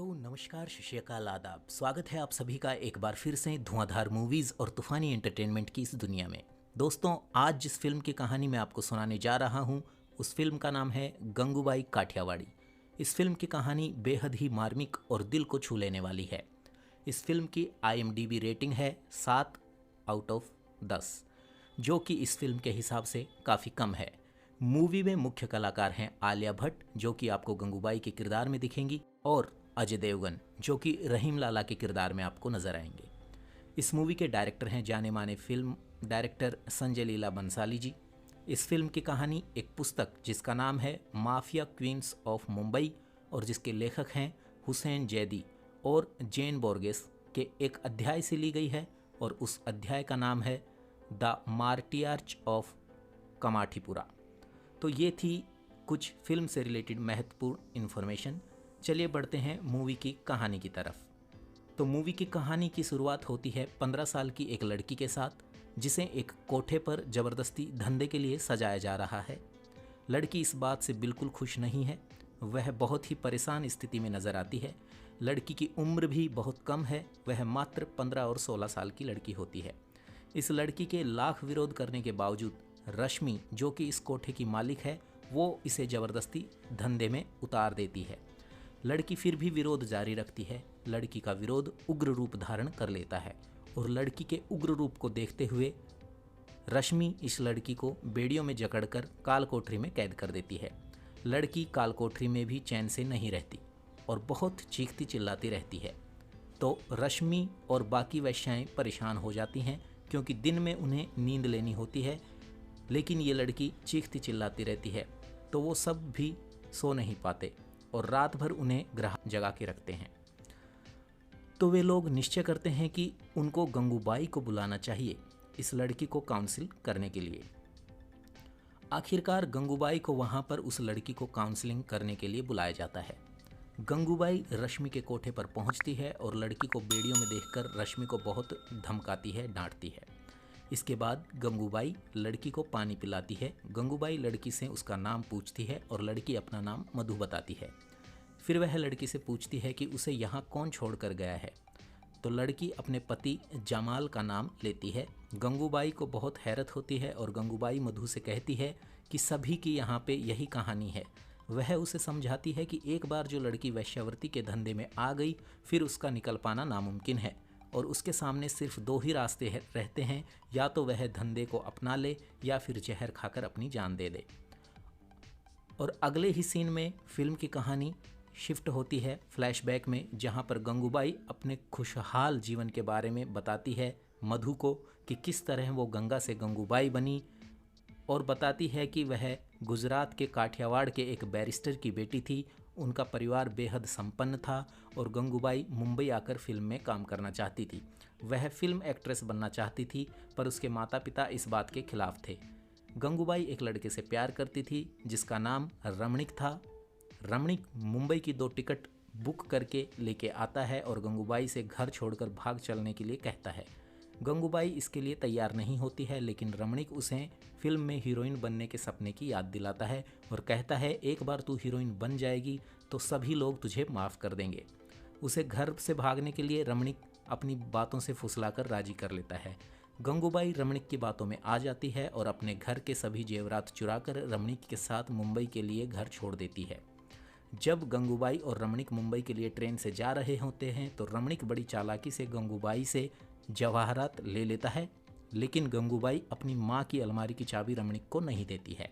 तो नमस्कार, सत श्री अकाल, आदाब। स्वागत है आप सभी का एक बार फिर से धुआंधार मूवीज़ और तूफ़ानी एंटरटेनमेंट की इस दुनिया में। दोस्तों, आज जिस फिल्म की कहानी मैं आपको सुनाने जा रहा हूँ उस फिल्म का नाम है गंगूबाई काठियावाड़ी। इस फिल्म की कहानी बेहद ही मार्मिक और दिल को छू लेने वाली है। इस फिल्म की IMDb रेटिंग है 7/10, जो कि इस फिल्म के हिसाब से काफ़ी कम है। मूवी में मुख्य कलाकार हैं आलिया भट्ट, जो कि आपको गंगूबाई के किरदार में दिखेंगी, और अजय देवगन, जो कि रहीम लाला के किरदार में आपको नजर आएंगे। इस मूवी के डायरेक्टर हैं जाने माने फिल्म डायरेक्टर संजय लीला बंसाली जी। इस फिल्म की कहानी एक पुस्तक जिसका नाम है माफिया क्वींस ऑफ मुंबई और जिसके लेखक हैं हुसैन जैदी और जेन बोर्गेस के एक अध्याय से ली गई है, और उस अध्याय का नाम है द मार्टियार्च ऑफ कमाठीपुरा। तो ये थी कुछ फिल्म से रिलेटेड महत्वपूर्ण इन्फॉर्मेशन। चलिए बढ़ते हैं मूवी की कहानी की तरफ। तो मूवी की कहानी की शुरुआत होती है 15 साल की एक लड़की के साथ, जिसे एक कोठे पर ज़बरदस्ती धंधे के लिए सजाया जा रहा है। लड़की इस बात से बिल्कुल खुश नहीं है, वह बहुत ही परेशान स्थिति में नज़र आती है। लड़की की उम्र भी बहुत कम है, वह मात्र 15 और 16 साल की लड़की होती है। इस लड़की के लाख विरोध करने के बावजूद रश्मि, जो कि इस कोठे की मालिक है, वो इसे ज़बरदस्ती धंधे में उतार देती है। लड़की फिर भी विरोध जारी रखती है। लड़की का विरोध उग्र रूप धारण कर लेता है और लड़की के उग्र रूप को देखते हुए रश्मि इस लड़की को बेड़ियों में जकड़कर काल कोठरी में कैद कर देती है। लड़की काल कोठरी में भी चैन से नहीं रहती और बहुत चीखती चिल्लाती रहती है। तो रश्मि और बाकी वैश्याएं परेशान हो जाती हैं, क्योंकि दिन में उन्हें नींद लेनी होती है, लेकिन ये लड़की चीखती चिल्लाती रहती है, तो वो सब भी सो नहीं पाते और रात भर उन्हें ग्रह जगा के रखते हैं। तो वे लोग निश्चय करते हैं कि उनको गंगूबाई को बुलाना चाहिए इस लड़की को काउंसिल करने के लिए। आखिरकार गंगूबाई को वहां पर उस लड़की को काउंसलिंग करने के लिए बुलाया जाता है। गंगूबाई रश्मि के कोठे पर पहुंचती है और लड़की को बेड़ियों में देखकर रश्मि को बहुत धमकाती है, डांटती है। इसके बाद गंगूबाई लड़की को पानी पिलाती है। गंगूबाई लड़की से उसका नाम पूछती है और लड़की अपना नाम मधु बताती है। फिर वह लड़की से पूछती है कि उसे यहाँ कौन छोड़कर गया है, तो लड़की अपने पति जमाल का नाम लेती है। गंगूबाई को बहुत हैरत होती है और गंगूबाई मधु से कहती है कि सभी की यहाँ पे यही कहानी है। वह उसे समझाती है कि एक बार जो लड़की वैश्यावृत्ति के धंधे में आ गई, फिर उसका निकल पाना नामुमकिन है और उसके सामने सिर्फ 2 ही रास्ते रहते हैं, या तो वह धंधे को अपना ले या फिर जहर खाकर अपनी जान दे दे। और अगले ही सीन में फिल्म की कहानी शिफ्ट होती है फ्लैशबैक में, जहां पर गंगूबाई अपने खुशहाल जीवन के बारे में बताती है मधु को कि किस तरह वो गंगा से गंगूबाई बनी, और बताती है कि वह गुजरात के काठियावाड़ के एक बैरिस्टर की बेटी थी। उनका परिवार बेहद संपन्न था और गंगूबाई मुंबई आकर फिल्म में काम करना चाहती थी। वह फिल्म एक्ट्रेस बनना चाहती थी, पर उसके माता पिता इस बात के खिलाफ थे। गंगूबाई एक लड़के से प्यार करती थी जिसका नाम रमणीक था। रमणीक मुंबई की 2 टिकट बुक करके लेके आता है और गंगूबाई से घर छोड़कर भाग चलने के लिए कहता है। गंगूबाई इसके लिए तैयार नहीं होती है, लेकिन रमणीक उसे फिल्म में हीरोइन बनने के सपने की याद दिलाता है और कहता है एक बार तू हीरोइन बन जाएगी तो सभी लोग तुझे माफ़ कर देंगे। उसे घर से भागने के लिए रमणीक अपनी बातों से फुसलाकर राजी कर लेता है। गंगूबाई रमणीक की बातों में आ जाती है और अपने घर के सभी जेवरात चुराकर रमणीक के साथ मुंबई के लिए घर छोड़ देती है। जब गंगूबाई और रमणीक मुंबई के लिए ट्रेन से जा रहे होते हैं तो रमणीक बड़ी चालाकी से गंगूबाई से जवाहरात ले लेता है, लेकिन गंगूबाई अपनी मां की अलमारी की चाबी रमणीक को नहीं देती है।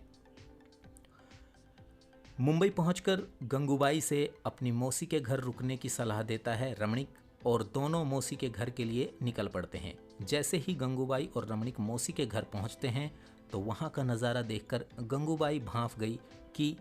मुंबई पहुंचकर गंगूबाई से अपनी मौसी के घर रुकने की सलाह देता है रमणीक और दोनों मौसी के घर के लिए निकल पड़ते हैं। जैसे ही गंगूबाई और रमणीक मौसी के घर पहुंचते हैं तो वहां का नज़ारा देखकर गंगूबाई भांफ गई कि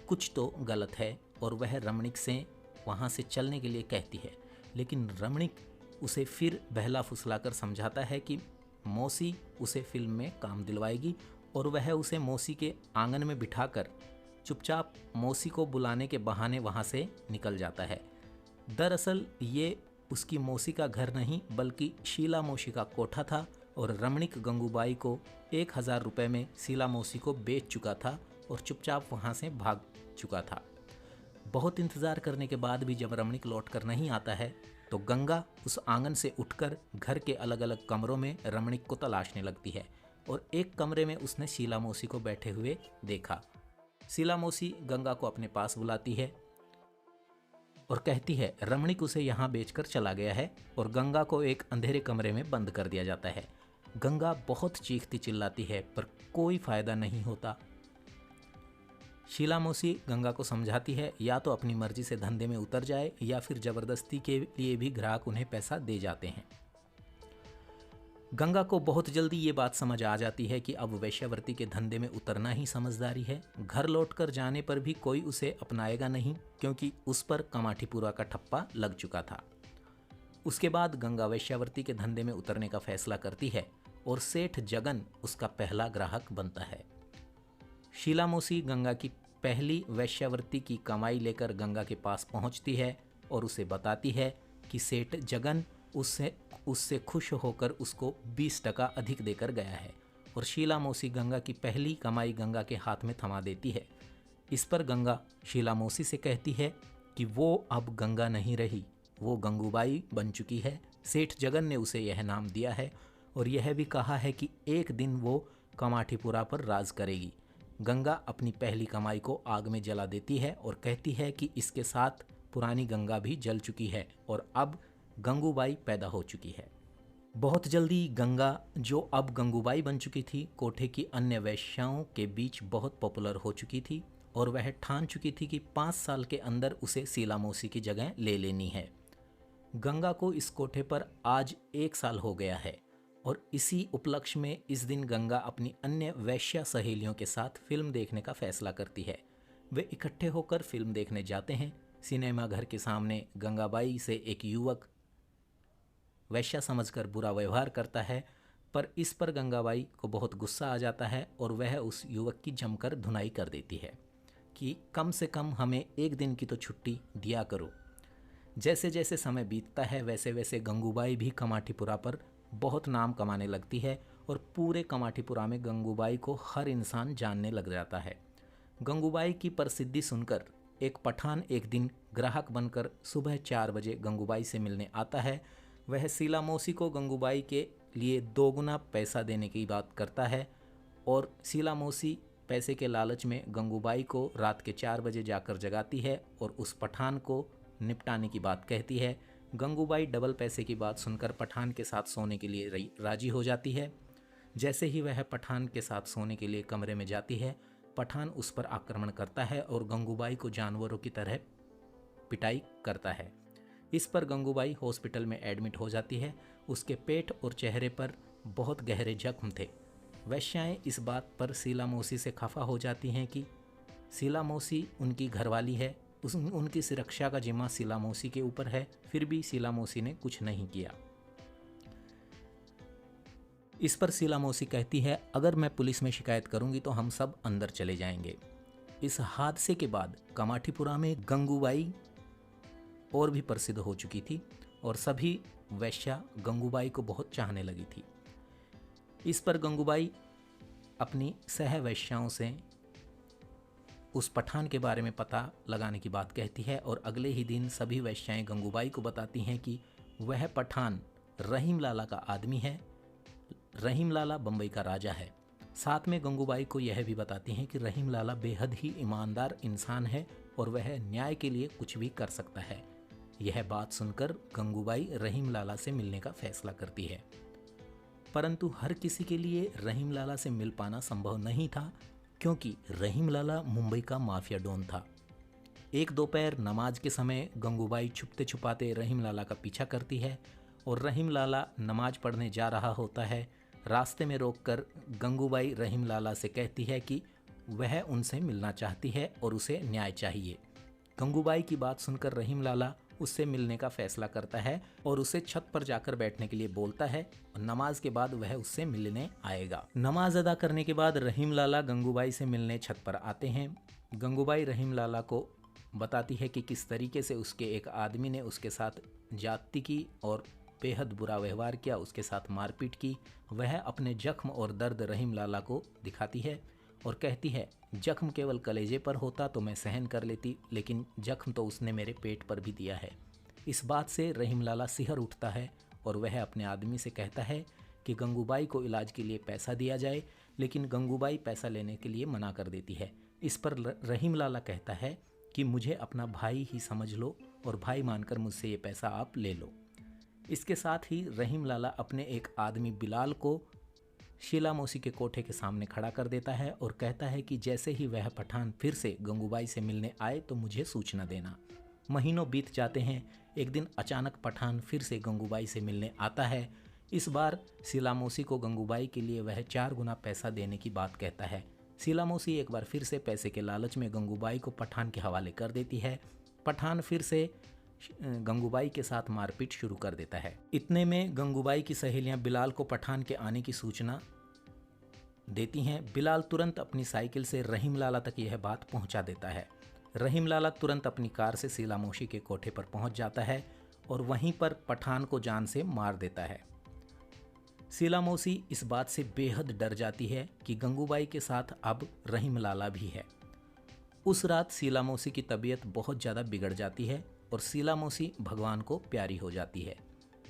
कुछ तो गलत है और वह रमणीक से वहां से चलने के लिए कहती है, लेकिन रमणीक उसे फिर बहला फुसलाकर समझाता है कि मौसी उसे फिल्म में काम दिलवाएगी और वह उसे मौसी के आंगन में बिठाकर चुपचाप मौसी को बुलाने के बहाने वहां से निकल जाता है। दरअसल ये उसकी मौसी का घर नहीं बल्कि शीला मौसी का कोठा था और रमणीक गंगूबाई को 1000 रुपये में शीला मौसी को बेच चुका था और चुपचाप वहां से भाग चुका था। बहुत इंतज़ार करने के बाद भी जब रमणीक लौट कर नहीं आता है तो गंगा उस आंगन से उठकर घर के अलग अलग कमरों में रमणीक को तलाशने लगती है और एक कमरे में उसने शीला मौसी को बैठे हुए देखा। शीला मौसी गंगा को अपने पास बुलाती है और कहती है रमणीक उसे यहाँ बेचकर चला गया है और गंगा को एक अंधेरे कमरे में बंद कर दिया जाता है। गंगा बहुत चीखती चिल्लाती है पर कोई फायदा नहीं होता। शीला मौसी गंगा को समझाती है या तो अपनी मर्जी से धंधे में उतर जाए या फिर जबरदस्ती के लिए भी ग्राहक उन्हें पैसा दे जाते हैं। गंगा को बहुत जल्दी ये बात समझ आ जाती है कि अब वेश्यावृत्ति के धंधे में उतरना ही समझदारी है। घर लौटकर जाने पर भी कोई उसे अपनाएगा नहीं क्योंकि उस पर कमाठीपुरा का ठप्पा लग चुका था। उसके बाद गंगा वेश्यावृत्ति के धंधे में उतरने का फैसला करती है और सेठ जगन उसका पहला ग्राहक बनता है। शीला मौसी गंगा की पहली वेश्यावृत्ति की कमाई लेकर गंगा के पास पहुंचती है और उसे बताती है कि सेठ जगन उससे खुश होकर उसको 20% अधिक देकर गया है और शीला मौसी गंगा की पहली कमाई गंगा के हाथ में थमा देती है। इस पर गंगा शीला मौसी से कहती है कि वो अब गंगा नहीं रही, वो गंगूबाई बन चुकी है। सेठ जगन ने उसे यह नाम दिया है और यह भी कहा है कि एक दिन वो कमाठीपुरा पर राज करेगी। गंगा अपनी पहली कमाई को आग में जला देती है और कहती है कि इसके साथ पुरानी गंगा भी जल चुकी है और अब गंगूबाई पैदा हो चुकी है। बहुत जल्दी गंगा, जो अब गंगूबाई बन चुकी थी, कोठे की अन्य वेश्याओं के बीच बहुत पॉपुलर हो चुकी थी और वह ठान चुकी थी कि 5 साल के अंदर उसे शीला मौसी की जगह ले लेनी है। गंगा को इस कोठे पर आज 1 साल हो गया है और इसी उपलक्ष्य में इस दिन गंगा अपनी अन्य वैश्या सहेलियों के साथ फिल्म देखने का फैसला करती है। वे इकट्ठे होकर फिल्म देखने जाते हैं। सिनेमा घर के सामने गंगाबाई से एक युवक वैश्या समझकर बुरा व्यवहार करता है, पर इस पर गंगाबाई को बहुत गुस्सा आ जाता है और वह उस युवक की जमकर धुनाई कर देती है कि कम से कम हमें एक दिन की तो छुट्टी दिया करो। जैसे जैसे समय बीतता है वैसे वैसे गंगूबाई भी कमाठीपुरा पर बहुत नाम कमाने लगती है और पूरे कमाठीपुरा में गंगूबाई को हर इंसान जानने लग जाता है। गंगूबाई की प्रसिद्धि सुनकर एक पठान एक दिन ग्राहक बनकर सुबह 4 बजे गंगूबाई से मिलने आता है। वह शीला मौसी को गंगूबाई के लिए 2 गुना पैसा देने की बात करता है और शीला मौसी पैसे के लालच में गंगूबाई को रात के 4 बजे जाकर जगाती है और उस पठान को निपटाने की बात कहती है। गंगूबाई डबल पैसे की बात सुनकर पठान के साथ सोने के लिए राजी हो जाती है। जैसे ही वह पठान के साथ सोने के लिए कमरे में जाती है, पठान उस पर आक्रमण करता है और गंगूबाई को जानवरों की तरह पिटाई करता है। इस पर गंगूबाई हॉस्पिटल में एडमिट हो जाती है। उसके पेट और चेहरे पर बहुत गहरे जख्म थे। वैश्याएं इस बात पर शीला मौसी से खफा हो जाती हैं कि शीला मौसी उनकी घरवाली है, उनकी सुरक्षा का जिम्मा शीला मौसी के ऊपर है, फिर भी शीला मौसी ने कुछ नहीं किया। इस पर शीला मौसी कहती है अगर मैं पुलिस में शिकायत करूंगी तो हम सब अंदर चले जाएंगे। इस हादसे के बाद कमाठीपुरा में गंगूबाई और भी प्रसिद्ध हो चुकी थी और सभी वैश्या गंगूबाई को बहुत चाहने लगी थी। इस पर गंगूबाई अपनी सह वैश्याओं से उस पठान के बारे में पता लगाने की बात कहती है और अगले ही दिन सभी वैश्याएं गंगूबाई को बताती हैं कि वह पठान रहीम लाला का आदमी है। रहीम लाला बम्बई का राजा है। साथ में गंगूबाई को यह भी बताती हैं कि रहीम लाला बेहद ही ईमानदार इंसान है और वह न्याय के लिए कुछ भी कर सकता है। यह बात सुनकर गंगूबाई रहीम लाला से मिलने का फैसला करती है, परंतु हर किसी के लिए रहीम लाला से मिल पाना संभव नहीं था क्योंकि रहीम लाला मुंबई का माफिया डॉन था। एक दोपहर नमाज के समय गंगूबाई छुपते छुपाते रहीम लाला का पीछा करती है और रहीम लाला नमाज पढ़ने जा रहा होता है। रास्ते में रोककर गंगूबाई रहीम लाला से कहती है कि वह उनसे मिलना चाहती है और उसे न्याय चाहिए। गंगूबाई की बात सुनकर रहीम लाला उससे मिलने का फैसला करता है और उसे छत पर जाकर बैठने के लिए बोलता है और नमाज के बाद वह उससे मिलने आएगा। नमाज अदा करने के बाद रहीम लाला गंगूबाई से मिलने छत पर आते हैं। गंगूबाई रहीम लाला को बताती है कि किस तरीके से उसके एक आदमी ने उसके साथ ज्यादती की और बेहद बुरा व्यवहार किया, उसके साथ मारपीट की। वह अपने जख्म और दर्द रहीम लाला को दिखाती है और कहती है, जख्म केवल कलेजे पर होता तो मैं सहन कर लेती, लेकिन जख्म तो उसने मेरे पेट पर भी दिया है। इस बात से रहीम लाला सिहर उठता है और वह अपने आदमी से कहता है कि गंगूबाई को इलाज के लिए पैसा दिया जाए, लेकिन गंगूबाई पैसा लेने के लिए मना कर देती है। इस पर रहीम लाला कहता है कि मुझे अपना भाई ही समझ लो और भाई मानकर मुझसे ये पैसा आप ले लो। इसके साथ ही रहीम लाला अपने एक आदमी बिलाल को शीला मौसी के कोठे के सामने खड़ा कर देता है और कहता है कि जैसे ही वह पठान फिर से गंगूबाई से मिलने आए तो मुझे सूचना देना। महीनों बीत जाते हैं। एक दिन अचानक पठान फिर से गंगूबाई से मिलने आता है। इस बार शीला मौसी को गंगूबाई के लिए वह 4 गुना पैसा देने की बात कहता है। शीला मौसी एक बार फिर से पैसे के लालच में गंगूबाई को पठान के हवाले कर देती है। पठान फिर से गंगूबाई के साथ मारपीट शुरू कर देता है। इतने में गंगूबाई की सहेलियां बिलाल को पठान के आने की सूचना देती हैं। बिलाल तुरंत अपनी साइकिल से रहीम लाला तक यह बात पहुंचा देता है। रहीम लाला तुरंत अपनी कार से शीला मौसी के कोठे पर पहुंच जाता है और वहीं पर पठान को जान से मार देता है। शीला मौसी इस बात से बेहद डर जाती है कि गंगूबाई के साथ अब रहीम लाला भी है। उस रात शीला मौसी की तबीयत बहुत ज़्यादा बिगड़ जाती है और शीला मौसी भगवान को प्यारी हो जाती है।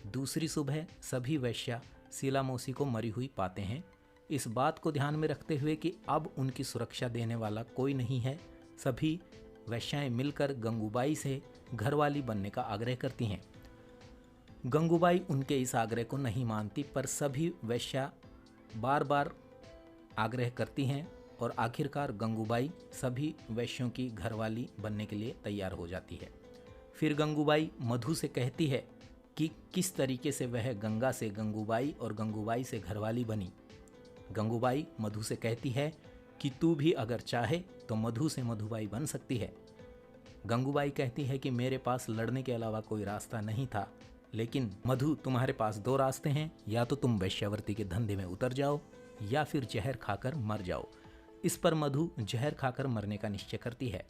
दूसरी सुबह सभी वैश्या शीला मौसी को मरी हुई पाते हैं। इस बात को ध्यान में रखते हुए कि अब उनकी सुरक्षा देने वाला कोई नहीं है, सभी वैश्याएं मिलकर गंगूबाई से घरवाली बनने का आग्रह करती हैं। गंगूबाई उनके इस आग्रह को नहीं मानती, पर सभी वैश्या बार बार आग्रह करती हैं और आखिरकार गंगूबाई सभी वैश्यों की घरवाली बनने के लिए तैयार हो जाती है। फिर गंगूबाई मधु से कहती है कि किस तरीके से वह गंगा से गंगूबाई और गंगूबाई से घरवाली बनी। गंगूबाई मधु से कहती है कि तू भी अगर चाहे तो मधु से मधुबाई बन सकती है। गंगूबाई कहती है कि मेरे पास लड़ने के अलावा कोई रास्ता नहीं था, लेकिन मधु तुम्हारे पास 2 रास्ते हैं, या तो तुम वैश्यावृत्ति के धंधे में उतर जाओ या फिर जहर खाकर मर जाओ। इस पर मधु जहर खाकर मरने का निश्चय करती है।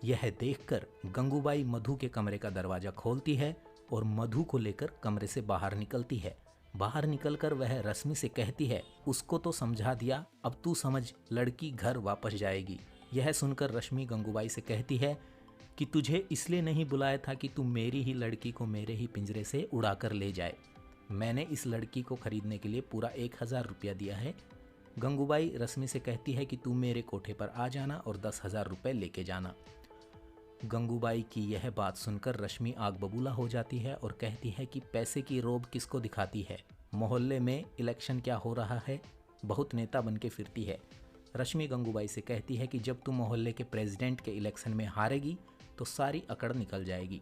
यह देखकर गंगूबाई मधु के कमरे का दरवाजा खोलती है और मधु को लेकर कमरे से बाहर निकलती है। बाहर निकलकर वह रश्मि से कहती है, उसको तो समझा दिया, अब तू समझ, लड़की घर वापस जाएगी। यह सुनकर रश्मि गंगूबाई से कहती है कि तुझे इसलिए नहीं बुलाया था कि तू मेरी ही लड़की को मेरे ही पिंजरे से उड़ाकर ले जाए। मैंने इस लड़की को खरीदने के लिए पूरा 1000 रुपया दिया है। गंगूबाई रश्मि से कहती है कि तू मेरे कोठे पर आ जाना और 10,000 रुपये लेके जाना। गंगूबाई की यह बात सुनकर रश्मि आग बबूला हो जाती है और कहती है कि पैसे की रोब किसको दिखाती है, मोहल्ले में इलेक्शन क्या हो रहा है, बहुत नेता बन के फिरती है। रश्मि गंगूबाई से कहती है कि जब तुम मोहल्ले के प्रेसिडेंट के इलेक्शन में हारेगी तो सारी अकड़ निकल जाएगी।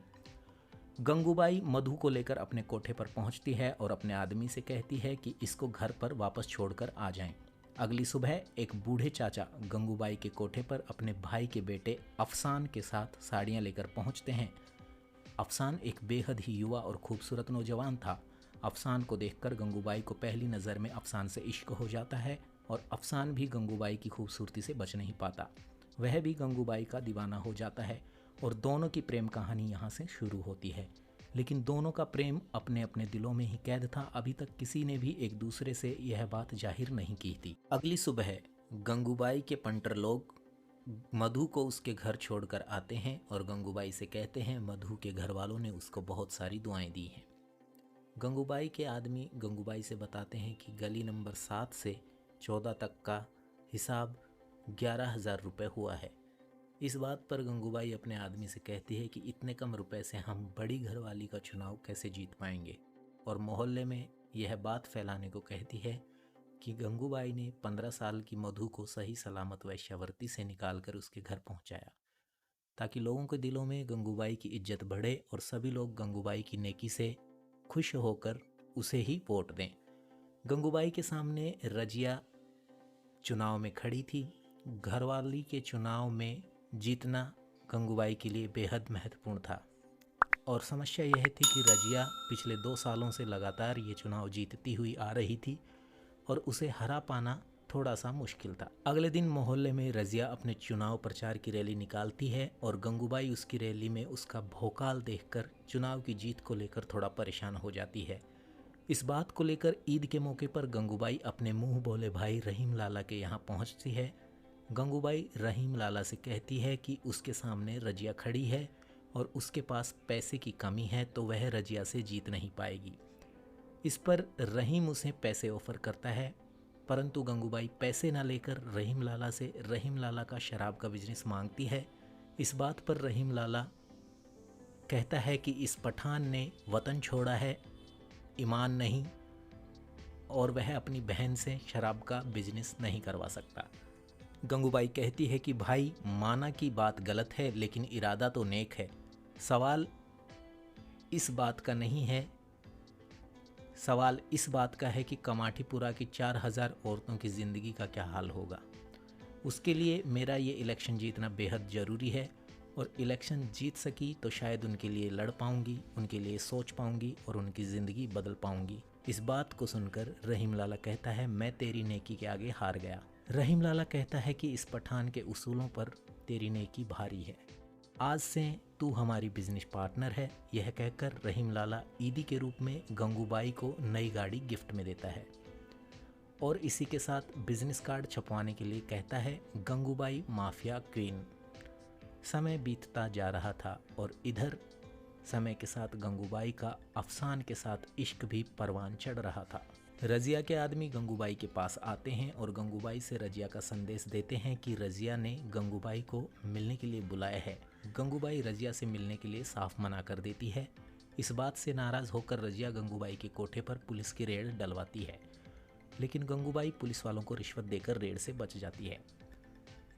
गंगूबाई मधु को लेकर अपने कोठे पर पहुंचती है और अपने आदमी से कहती है कि इसको घर पर वापस छोड़कर आ जाएं। अगली सुबह एक बूढ़े चाचा गंगूबाई के कोठे पर अपने भाई के बेटे अफसान के साथ साड़ियाँ लेकर पहुँचते हैं। अफसान एक बेहद ही युवा और खूबसूरत नौजवान था। अफसान को देखकर गंगूबाई को पहली नज़र में अफसान से इश्क हो जाता है और अफसान भी गंगूबाई की खूबसूरती से बच नहीं पाता। वह भी गंगूबाई का दीवाना हो जाता है और दोनों की प्रेम कहानी यहाँ से शुरू होती है। लेकिन दोनों का प्रेम अपने अपने दिलों में ही कैद था। अभी तक किसी ने भी एक दूसरे से यह बात जाहिर नहीं की थी। अगली सुबह गंगूबाई के पंटर लोग मधु को उसके घर छोड़कर आते हैं और गंगूबाई से कहते हैं मधु के घर वालों ने उसको बहुत सारी दुआएं दी हैं। गंगूबाई के आदमी गंगूबाई से बताते हैं कि गली नंबर 7 से 14 तक का हिसाब 11,000 रुपये हुआ है। इस बात पर गंगूबाई अपने आदमी से कहती है कि इतने कम रुपए से हम बड़ी घरवाली का चुनाव कैसे जीत पाएंगे, और मोहल्ले में यह बात फैलाने को कहती है कि गंगूबाई ने 15 साल की मधु को सही सलामत वैश्यावृत्ति से निकालकर उसके घर पहुंचाया, ताकि लोगों के दिलों में गंगूबाई की इज्जत बढ़े और सभी लोग गंगूबाई की नेकी से खुश होकर उसे ही वोट दें। गंगूबाई के सामने रजिया चुनाव में खड़ी थी। घरवाली के चुनाव में जीतना गंगूबाई के लिए बेहद महत्वपूर्ण था और समस्या यह थी कि रजिया पिछले 2 सालों से लगातार ये चुनाव जीतती हुई आ रही थी और उसे हरा पाना थोड़ा सा मुश्किल था। अगले दिन मोहल्ले में रजिया अपने चुनाव प्रचार की रैली निकालती है और गंगूबाई उसकी रैली में उसका भौकाल देखकर चुनाव की जीत को लेकर थोड़ा परेशान हो जाती है। इस बात को लेकर ईद के मौके पर गंगूबाई अपने मुंह बोले भाई रहीम लाला के यहाँ पहुँचती है। गंगूबाई रहीम लाला से कहती है कि उसके सामने रजिया खड़ी है और उसके पास पैसे की कमी है तो वह रजिया से जीत नहीं पाएगी। इस पर रहीम उसे पैसे ऑफर करता है, परंतु गंगूबाई पैसे न लेकर रहीम लाला से रहीम लाला का शराब का बिजनेस मांगती है। इस बात पर रहीम लाला कहता है कि इस पठान ने वतन छोड़ा है, ईमान नहीं, और वह अपनी बहन से शराब का बिजनेस नहीं करवा सकता। गंगूबाई कहती है कि भाई, माना कि बात गलत है लेकिन इरादा तो नेक है। सवाल इस बात का नहीं है, सवाल इस बात का है कि कमाठीपुरा की 4000 औरतों की ज़िंदगी का क्या हाल होगा। उसके लिए मेरा ये इलेक्शन जीतना बेहद ज़रूरी है, और इलेक्शन जीत सकी तो शायद उनके लिए लड़ पाऊंगी, उनके लिए सोच पाऊंगी और उनकी ज़िंदगी बदल पाऊंगी। इस बात को सुनकर रहीम लाला कहता है, मैं तेरी नेकी के आगे हार गया। रहीम लाला कहता है कि इस पठान के उसूलों पर तेरी नेकी भारी है, आज से तू हमारी बिजनेस पार्टनर है। यह कहकर रहीम लाला ईदी के रूप में गंगूबाई को नई गाड़ी गिफ्ट में देता है और इसी के साथ बिजनेस कार्ड छपवाने के लिए कहता है। Gangubai mafia queen. समय बीतता जा रहा था और इधर समय के साथ गंगूबाई का अफसान के साथ इश्क भी परवान चढ़ रहा था। रजिया के आदमी गंगूबाई के पास आते हैं और गंगूबाई से रजिया का संदेश देते हैं कि रजिया ने गंगूबाई को मिलने के लिए बुलाया है। गंगूबाई रजिया से मिलने के लिए साफ मना कर देती है। इस बात से नाराज़ होकर रजिया गंगूबाई के कोठे पर पुलिस की रेड डलवाती है, लेकिन गंगूबाई पुलिस वालों को रिश्वत देकर रेड से बच जाती है।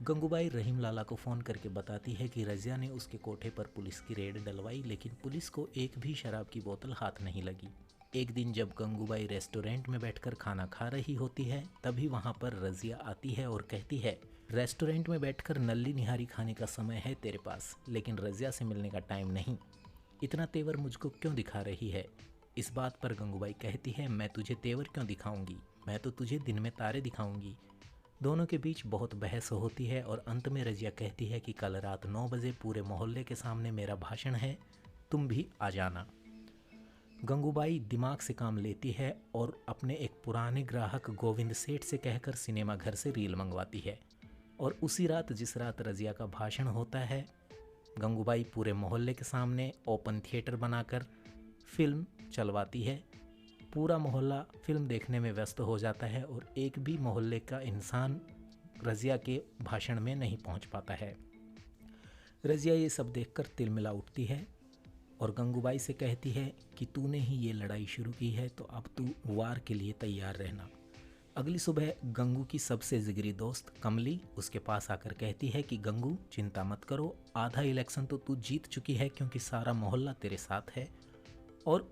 गंगूबाई रहीम लाला को फ़ोन करके बताती है कि रजिया ने उसके कोठे पर पुलिस की रेड डलवाई, लेकिन पुलिस को एक भी शराब की बोतल हाथ नहीं लगी। एक दिन जब गंगूबाई रेस्टोरेंट में बैठकर खाना खा रही होती है, तभी वहाँ पर रजिया आती है और कहती है, रेस्टोरेंट में बैठकर नल्ली निहारी खाने का समय है तेरे पास, लेकिन रजिया से मिलने का टाइम नहीं। इतना तेवर मुझको क्यों दिखा रही है? इस बात पर गंगूबाई कहती है, मैं तुझे तेवर क्यों दिखाऊंगी, मैं तो तुझे दिन में तारे दिखाऊंगी। दोनों के बीच बहुत बहस होती है और अंत में रजिया कहती है कि कल रात 9 बजे पूरे मोहल्ले के सामने मेरा भाषण है, तुम भी आ जाना। गंगूबाई दिमाग से काम लेती है और अपने एक पुराने ग्राहक गोविंद सेठ से कहकर सिनेमा घर से रील मंगवाती है, और उसी रात जिस रात रजिया का भाषण होता है, गंगूबाई पूरे मोहल्ले के सामने ओपन थिएटर बनाकर फिल्म चलवाती है। पूरा मोहल्ला फिल्म देखने में व्यस्त हो जाता है और एक भी मोहल्ले का इंसान रजिया के भाषण में नहीं पहुंच पाता है। रजिया ये सब देखकर तिलमिला उठती है और गंगूबाई से कहती है कि तूने ही ये लड़ाई शुरू की है तो अब तू वार के लिए तैयार रहना। अगली सुबह गंगू की सबसे जिगरी दोस्त कमली उसके पास आकर कहती है कि गंगू चिंता मत करो, आधा इलेक्शन तो तू जीत चुकी है क्योंकि सारा मोहल्ला तेरे साथ है। और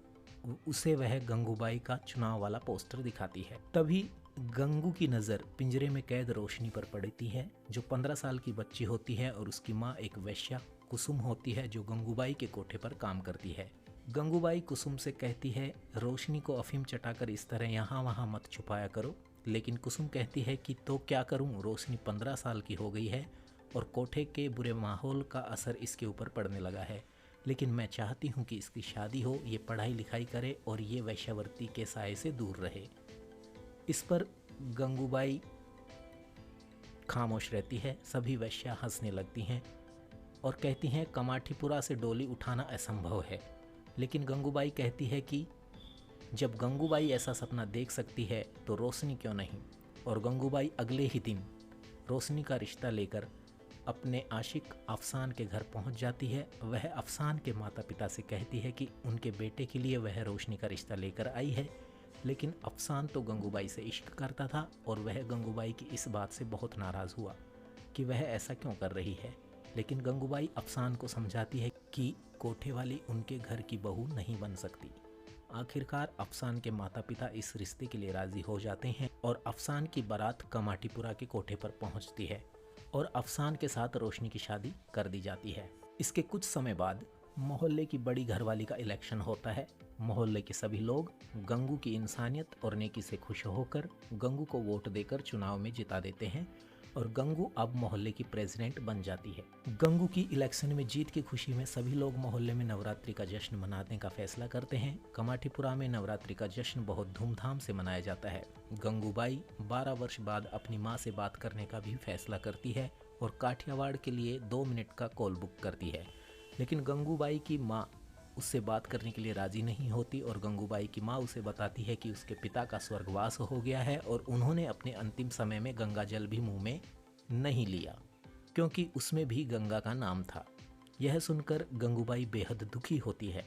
उसे वह गंगूबाई का चुनाव वाला पोस्टर दिखाती है। तभी गंगू की नज़र पिंजरे में कैद रोशनी पर पड़ती है, जो 15 साल की बच्ची होती है और उसकी माँ एक वेश्या कुसुम होती है जो गंगूबाई के कोठे पर काम करती है। गंगूबाई कुसुम से कहती है, रोशनी को अफीम चटाकर इस तरह यहाँ वहाँ मत छुपाया करो। लेकिन कुसुम कहती है कि तो क्या करूँ, रोशनी 15 साल की हो गई है और कोठे के बुरे माहौल का असर इसके ऊपर पड़ने लगा है, लेकिन मैं चाहती हूँ कि इसकी शादी हो, ये पढ़ाई लिखाई करे और ये वैश्यावृत्ति के साए से दूर रहे। इस पर गंगूबाई खामोश रहती है। सभी वैश्या हंसने लगती हैं और कहती हैं कमाठीपुरा से डोली उठाना असंभव है। लेकिन गंगूबाई कहती है कि जब गंगूबाई ऐसा सपना देख सकती है तो रोशनी क्यों नहीं। और गंगूबाई अगले ही दिन रोशनी का रिश्ता लेकर अपने आशिक अफसान के घर पहुंच जाती है। वह अफसान के माता पिता से कहती है कि उनके बेटे के लिए वह रोशनी का रिश्ता लेकर आई है, लेकिन अफसान तो गंगूबाई से इश्क करता था और वह गंगूबाई की इस बात से बहुत नाराज़ हुआ कि वह ऐसा क्यों कर रही है। लेकिन गंगूबाई अफसान को समझाती है कि कोठे वाली उनके घर की बहू नहीं बन सकती। आखिरकार अफसान के माता पिता इस रिश्ते के लिए राज़ी हो जाते हैं और अफसान की बारात कमाठीपुरा के कोठे पर पहुंचती है और अफसान के साथ रोशनी की शादी कर दी जाती है। इसके कुछ समय बाद मोहल्ले की बड़ी घरवाली का इलेक्शन होता है। मोहल्ले के सभी लोग गंगू की इंसानियत और नेकी से खुश होकर गंगू को वोट देकर चुनाव में जिता देते हैं और गंगू अब मोहल्ले की प्रेसिडेंट बन जाती है। गंगू की इलेक्शन में जीत की खुशी में सभी लोग मोहल्ले में नवरात्रि का जश्न मनाने का फैसला करते हैं। कमाटीपुरा में नवरात्रि का जश्न बहुत धूमधाम से मनाया जाता है। गंगूबाई 12 वर्ष बाद अपनी मां से बात करने का भी फैसला करती है और काठियावाड़ के लिए 2 मिनट का कॉल बुक करती है, लेकिन गंगूबाई की मां उससे बात करने के लिए राजी नहीं होती और गंगूबाई की मां उसे बताती है कि उसके पिता का स्वर्गवास हो गया है और उन्होंने अपने अंतिम समय में गंगा जल भी मुंह में नहीं लिया क्योंकि उसमें भी गंगा का नाम था। यह सुनकर गंगूबाई बेहद दुखी होती है।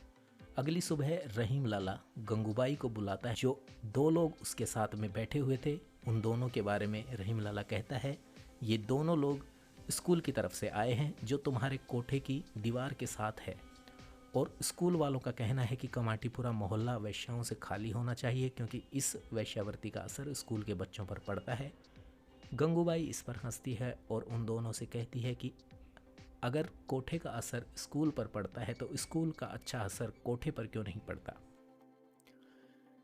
अगली सुबह रहीम लाला गंगूबाई को बुलाता है। जो 2 लोग उसके साथ में बैठे हुए थे उन दोनों के बारे में रहीम लाला कहता है, ये दोनों लोग स्कूल की तरफ से आए हैं जो तुम्हारे कोठे की दीवार के साथ है, और स्कूल वालों का कहना है कि कमाटीपुरा मोहल्ला वैश्याओं से खाली होना चाहिए क्योंकि इस वैश्यावृत्ति का असर स्कूल के बच्चों पर पड़ता है। गंगूबाई इस पर हंसती है और उन दोनों से कहती है कि अगर कोठे का असर स्कूल पर पड़ता है तो स्कूल का अच्छा असर कोठे पर क्यों नहीं पड़ता।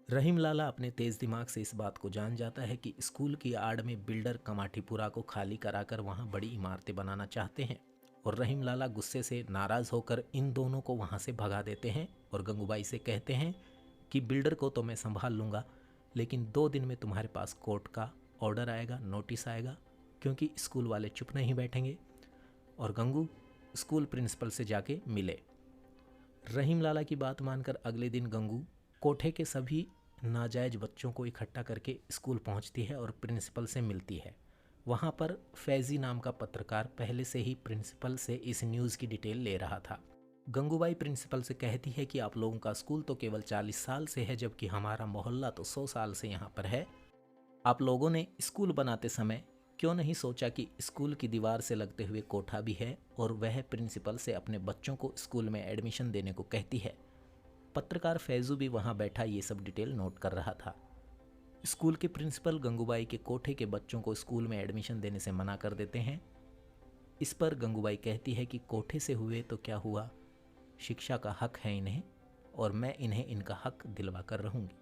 रहीम लाला अपने तेज दिमाग से इस बात को जान जाता है कि स्कूल की आड़ में बिल्डर कमाटीपुरा को खाली कराकर वहां बड़ी इमारतें बनाना चाहते हैं और रहीम लाला गुस्से से नाराज होकर इन दोनों को वहां से भगा देते हैं और गंगूबाई से कहते हैं कि बिल्डर को तो मैं संभाल लूँगा, लेकिन 2 दिन में तुम्हारे पास कोर्ट का ऑर्डर आएगा, नोटिस आएगा, क्योंकि स्कूल वाले चुप नहीं बैठेंगे। और गंगू स्कूल प्रिंसिपल से जाके मिले। रहीम लाला की बात मानकर अगले दिन गंगू कोठे के सभी नाजायज बच्चों को इकट्ठा करके स्कूल पहुंचती है और प्रिंसिपल से मिलती है। वहां पर फैजी नाम का पत्रकार पहले से ही प्रिंसिपल से इस न्यूज़ की डिटेल ले रहा था। गंगूबाई प्रिंसिपल से कहती है कि आप लोगों का स्कूल तो केवल 40 साल से है, जबकि हमारा मोहल्ला तो 100 साल से यहाँ पर है। आप लोगों ने स्कूल बनाते समय क्यों नहीं सोचा कि स्कूल की दीवार से लगते हुए कोठा भी है, और वह प्रिंसिपल से अपने बच्चों को स्कूल में एडमिशन देने को कहती है। पत्रकार फैजू भी वहाँ बैठा ये सब डिटेल नोट कर रहा था। स्कूल के प्रिंसिपल गंगूबाई के कोठे के बच्चों को स्कूल में एडमिशन देने से मना कर देते हैं। इस पर गंगूबाई कहती है कि कोठे से हुए तो क्या हुआ, शिक्षा का हक है इन्हें और मैं इन्हें इनका हक दिलवा कर रहूँगी।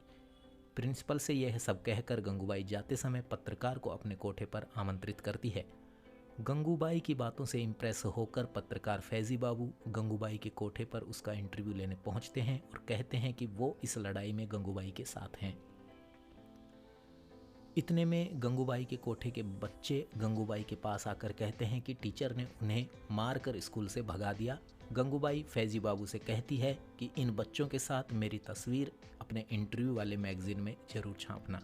प्रिंसिपल से यह सब कहकर गंगूबाई जाते समय पत्रकार को अपने कोठे पर आमंत्रित करती है। गंगूबाई की बातों से इम्प्रेस होकर पत्रकार फैजी बाबू गंगूबाई के कोठे पर उसका इंटरव्यू लेने पहुंचते हैं और कहते हैं कि वो इस लड़ाई में गंगूबाई के साथ हैं। इतने में गंगूबाई के कोठे के बच्चे गंगूबाई के पास आकर कहते हैं कि टीचर ने उन्हें मारकर स्कूल से भगा दिया। गंगूबाई फैजी बाबू से कहती है कि इन बच्चों के साथ मेरी तस्वीर अपने इंटरव्यू वाले मैगजीन में जरूर छापना।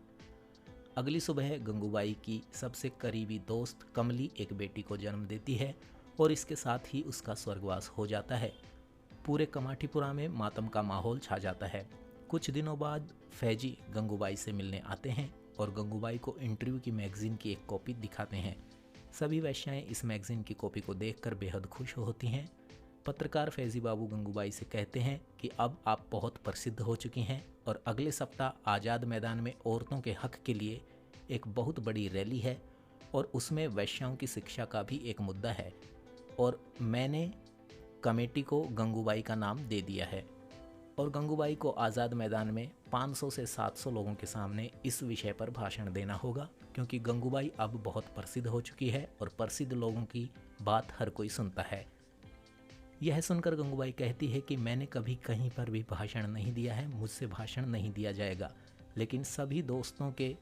अगली सुबह गंगूबाई की सबसे करीबी दोस्त कमली एक बेटी को जन्म देती है और इसके साथ ही उसका स्वर्गवास हो जाता है। पूरे कमाटीपुरा में मातम का माहौल छा जाता है। कुछ दिनों बाद फैजी गंगूबाई से मिलने आते हैं और गंगूबाई को इंटरव्यू की मैगजीन की एक कॉपी दिखाते हैं। सभी वैश्याएं इस मैगजीन की कॉपी को देखकर बेहद खुश होती हैं। पत्रकार फैजी बाबू गंगूबाई से कहते हैं कि अब आप बहुत प्रसिद्ध हो चुकी हैं और अगले सप्ताह आज़ाद मैदान में औरतों के हक के लिए एक बहुत बड़ी रैली है और उसमें वैश्याओं की शिक्षा का भी एक मुद्दा है, और मैंने कमेटी को गंगूबाई का नाम दे दिया है और गंगूबाई को आज़ाद मैदान में 500 से 700 लोगों के सामने इस विषय पर भाषण देना होगा, क्योंकि गंगूबाई अब बहुत प्रसिद्ध हो चुकी है और प्रसिद्ध लोगों की बात हर कोई सुनता है। यह सुनकर गंगूबाई कहती है कि मैंने कभी कहीं पर भी भाषण नहीं दिया है, मुझसे भाषण नहीं दिया जाएगा। लेकिन सभी दोस्तों के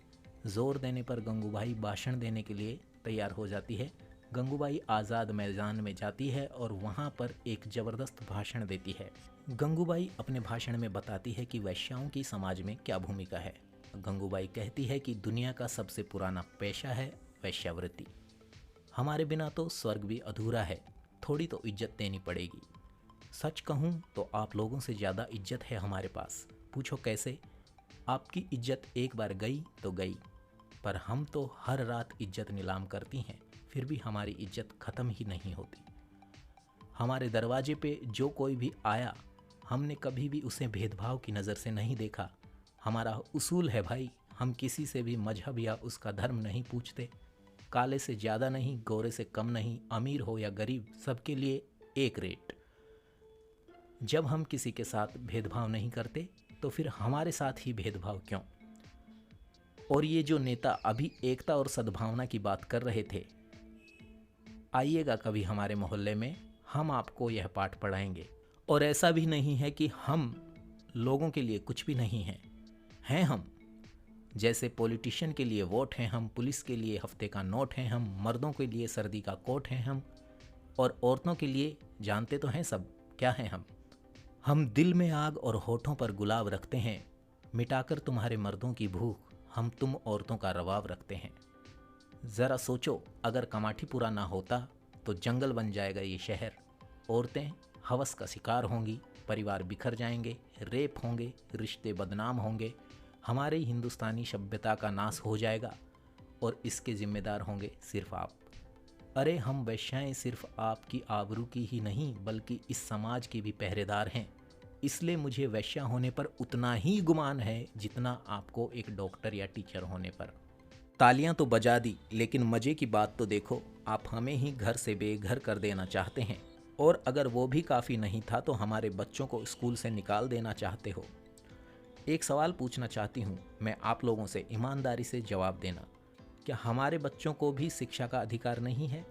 जोर देने पर गंगूबाई भाषण देने के लिए तैयार हो जाती है। गंगूबाई आज़ाद मैदान में जाती है और वहाँ पर एक ज़बरदस्त भाषण देती है। गंगूबाई अपने भाषण में बताती है कि वैश्याओं की समाज में क्या भूमिका है। गंगूबाई कहती है कि दुनिया का सबसे पुराना पेशा है वैश्यावृत्ति। हमारे बिना तो स्वर्ग भी अधूरा है, थोड़ी तो इज्जत देनी पड़ेगी। सच कहूँ तो आप लोगों से ज़्यादा इज्जत है हमारे पास। पूछो कैसे? आपकी इज्जत एक बार गई तो गई, पर हम तो हर रात इज्जत नीलाम करती हैं, फिर भी हमारी इज्जत ख़त्म ही नहीं होती। हमारे दरवाजे पे जो कोई भी आया, हमने कभी भी उसे भेदभाव की नज़र से नहीं देखा। हमारा उसूल है भाई, हम किसी से भी मजहब या उसका धर्म नहीं पूछते। काले से ज़्यादा नहीं, गोरे से कम नहीं, अमीर हो या गरीब, सबके लिए एक रेट। जब हम किसी के साथ भेदभाव नहीं करते तो फिर हमारे साथ ही भेदभाव क्यों? और ये जो नेता अभी एकता और सद्भावना की बात कर रहे थे, आइएगा कभी हमारे मोहल्ले में, हम आपको यह पाठ पढ़ाएंगे। और ऐसा भी नहीं है कि हम लोगों के लिए कुछ भी नहीं हैं हम। जैसे पॉलिटिशियन के लिए वोट हैं हम, पुलिस के लिए हफ्ते का नोट हैं हम, मर्दों के लिए सर्दी का कोट हैं हम, और औरतों के लिए जानते तो हैं सब क्या हैं हम दिल में आग और होठों पर गुलाब रखते हैं, मिटाकर तुम्हारे मर्दों की भूख हम तुम औरतों का रवाब रखते हैं। ज़रा सोचो, अगर कमाठीपुरा ना होता तो जंगल बन जाएगा ये शहर, औरतें हवस का शिकार होंगी, परिवार बिखर जाएंगे, रेप होंगे, रिश्ते बदनाम होंगे, हमारी हिंदुस्तानी सभ्यता का नाश हो जाएगा, और इसके जिम्मेदार होंगे सिर्फ आप। अरे हम वैश्याएं सिर्फ आपकी आबरू की ही नहीं बल्कि इस समाज की भी पहरेदार हैं, इसलिए मुझे वैश्या होने पर उतना ही गुमान है जितना आपको एक डॉक्टर या टीचर होने पर। तालियां तो बजा दी, लेकिन मजे की बात तो देखो, आप हमें ही घर से बेघर कर देना चाहते हैं, और अगर वो भी काफ़ी नहीं था तो हमारे बच्चों को स्कूल से निकाल देना चाहते हो। एक सवाल पूछना चाहती हूँ मैं आप लोगों से, ईमानदारी से जवाब देना, क्या हमारे बच्चों को भी शिक्षा का अधिकार नहीं है?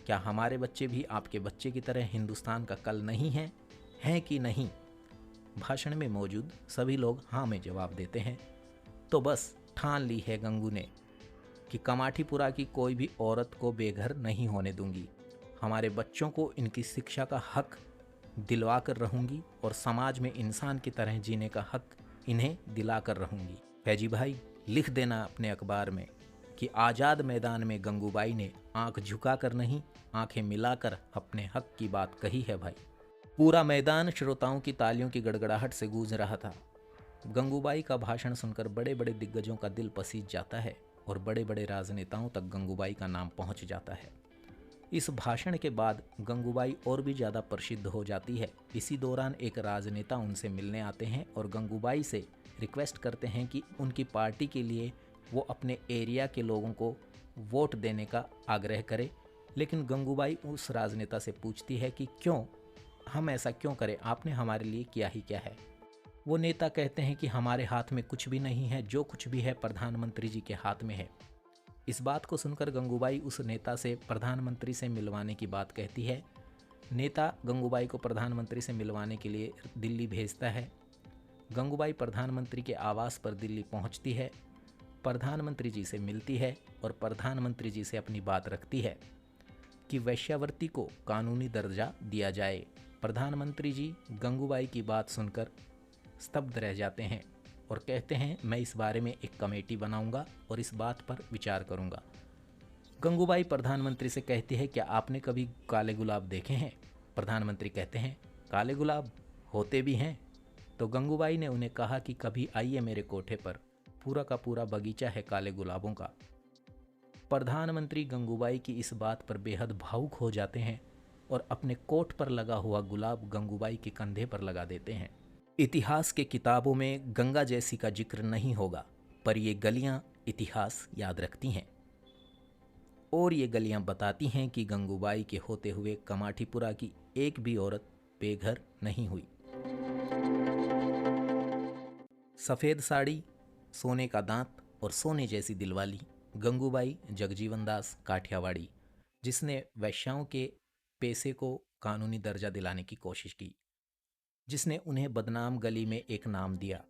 क्या हमारे बच्चे भी आपके बच्चे की तरह हिंदुस्तान का कल नहीं हैं कि नहीं? भाषण में मौजूद सभी लोग हाँ में जवाब देते हैं। तो बस ठान ली है गंगू ने कि कमाठीपुरा की कोई भी औरत को बेघर नहीं होने दूंगी। हमारे बच्चों को इनकी शिक्षा का हक दिलवा कर रहूंगी, और समाज में इंसान की तरह जीने का हक इन्हें दिला कर रहूंगी। फैजी भाई, लिख देना अपने अखबार में कि आज़ाद मैदान में गंगूबाई ने आंख झुकाकर नहीं, आंखें मिलाकर अपने हक की बात कही है भाई। पूरा मैदान श्रोताओं की तालियों की गड़गड़ाहट से गूंज रहा था। गंगूबाई का भाषण सुनकर बड़े बड़े दिग्गजों का दिल पसीज जाता है, और बड़े बड़े राजनेताओं तक गंगूबाई का नाम पहुंच जाता है। इस भाषण के बाद गंगूबाई और भी ज़्यादा प्रसिद्ध हो जाती है। इसी दौरान एक राजनेता उनसे मिलने आते हैं और गंगूबाई से रिक्वेस्ट करते हैं कि उनकी पार्टी के लिए वो अपने एरिया के लोगों को वोट देने का आग्रह करे। लेकिन गंगूबाई उस राजनेता से पूछती है कि क्यों, हम ऐसा क्यों करें, आपने हमारे लिए किया ही क्या है? वो नेता कहते हैं कि हमारे हाथ में कुछ भी नहीं है, जो कुछ भी है प्रधानमंत्री जी के हाथ में है। इस बात को सुनकर गंगूबाई उस नेता से प्रधानमंत्री से मिलवाने की बात कहती है। नेता गंगूबाई को प्रधानमंत्री से मिलवाने के लिए दिल्ली भेजता है। गंगूबाई प्रधानमंत्री के आवास पर दिल्ली पहुंचती है, प्रधानमंत्री जी से मिलती है और प्रधानमंत्री जी से अपनी बात रखती है कि वैश्यावृत्ति को कानूनी दर्जा दिया जाए। प्रधानमंत्री जी गंगूबाई की बात सुनकर स्तब्ध रह जाते हैं और कहते हैं, मैं इस बारे में एक कमेटी बनाऊंगा और इस बात पर विचार करूंगा। गंगूबाई प्रधानमंत्री से कहती है, क्या आपने कभी काले गुलाब देखे हैं? प्रधानमंत्री कहते हैं, काले गुलाब होते भी हैं। तो गंगूबाई ने उन्हें कहा कि कभी आइए मेरे कोठे पर, पूरा का पूरा बगीचा है काले गुलाबों का। प्रधानमंत्री गंगूबाई की इस बात पर बेहद भावुक हो जाते हैं और अपने कोट पर लगा हुआ गुलाब गंगूबाई के कंधे पर लगा देते हैं। इतिहास के किताबों में गंगा जैसी का जिक्र नहीं होगा, पर ये गलियां इतिहास याद रखती हैं, और ये गलियां बताती हैं कि गंगूबाई के होते हुए कमाठीपुरा की एक भी औरत बेघर नहीं हुई। सफ़ेद साड़ी, सोने का दांत और सोने जैसी दिलवाली गंगूबाई जगजीवन दास काठियावाड़ी, जिसने वैश्याओं के पेशे को कानूनी दर्जा दिलाने की कोशिश की, जिसने उन्हें बदनाम गली में एक नाम दिया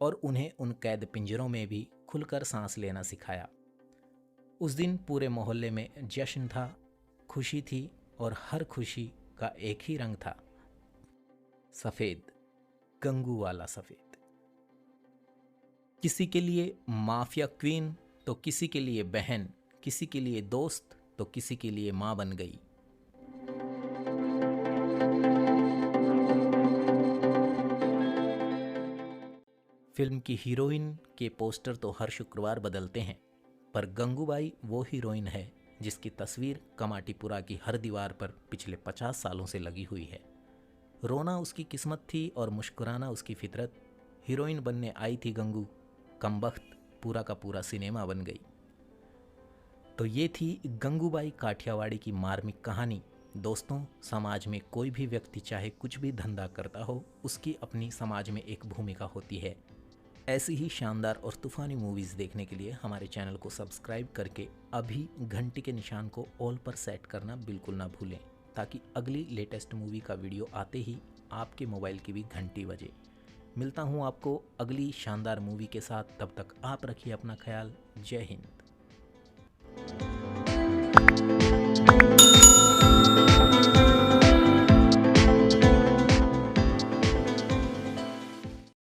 और उन्हें उन कैद पिंजरों में भी खुलकर सांस लेना सिखाया। उस दिन पूरे मोहल्ले में जश्न था, खुशी थी, और हर खुशी का एक ही रंग था, सफ़ेद, गंगू वाला सफ़ेद। किसी के लिए माफिया क्वीन तो किसी के लिए बहन, किसी के लिए दोस्त तो किसी के लिए माँ बन गई। फिल्म की हीरोइन के पोस्टर तो हर शुक्रवार बदलते हैं, पर गंगूबाई वो हीरोइन है जिसकी तस्वीर कमाटीपुरा की हर दीवार पर पिछले 50 सालों से लगी हुई है। रोना उसकी किस्मत थी और मुस्कुराना उसकी फितरत। हीरोइन बनने आई थी गंगू, कमबख्त पूरा का पूरा सिनेमा बन गई। तो ये थी गंगूबाई काठियावाड़ी की मार्मिक कहानी। दोस्तों, समाज में कोई भी व्यक्ति चाहे कुछ भी धंधा करता हो, उसकी अपनी समाज में एक भूमिका होती है। ऐसी ही शानदार और तूफ़ानी मूवीज़ देखने के लिए हमारे चैनल को सब्सक्राइब करके अभी घंटी के निशान को ऑल पर सेट करना बिल्कुल ना भूलें, ताकि अगली लेटेस्ट मूवी का वीडियो आते ही आपके मोबाइल की भी घंटी बजे। मिलता हूँ आपको अगली शानदार मूवी के साथ, तब तक आप रखिए अपना ख्याल। जय हिंद।